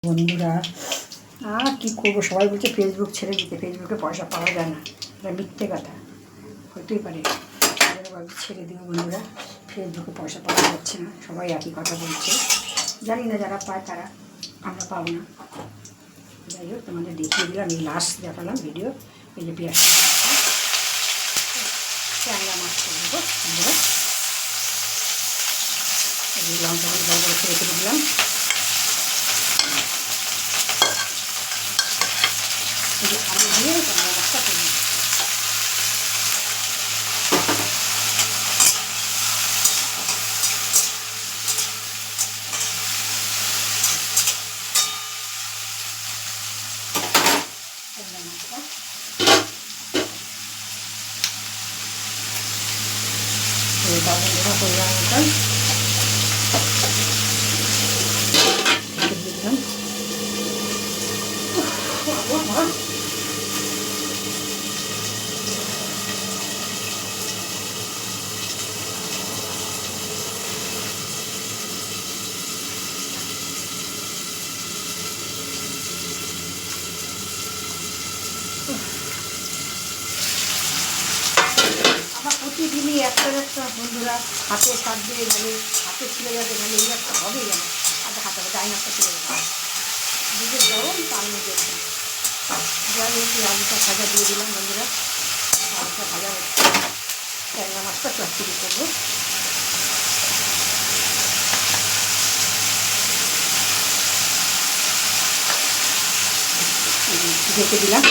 বন্ধুরা আর কী করবো, সবাই বলছে ফেসবুক ছেড়ে দিতে, ফেসবুকে পয়সা পাওয়া যায় না। এটা মিথ্যে কথা, হতেই পারে। ছেড়ে দিও বন্ধুরা, ফেসবুকে পয়সা পাওয়া যাচ্ছে না, সবাই একই কথা বলছে। জানি না, যারা পায় তারা, আমরা পাবো না। যাই হোক, তোমাদের দেখিয়ে দিলাম, এই লাস্ট দেখালাম ভিডিও। এই যে পেঁয়াজটা ট্যাংরা মাছ করে দেবো বন্ধুরা। লঙ্কা করে বড় করে রেখে দিলাম। আলু দিয়ে ট্যাংরা মাছটা করে দিই। বাবুরা করলাম ওটা দিলাম। প্রতিদিনই একটা বন্ধুরা হাতে সার দিয়ে গেলে, হাতে ছিঁড়ে যাবে, গেলে এই একটা হবেই যেন হাতে ডাইনারটা ছিঁড়ে যাবে। দুধের গরম তার মধ্যে যাই হোক, আলুটা ভাজা দিয়ে দিলাম বন্ধুরা। আলুটা ভাজা হচ্ছে, ট্যাংরা মাছটা চচ্চড়ি করবো। ঢেকে দিলাম।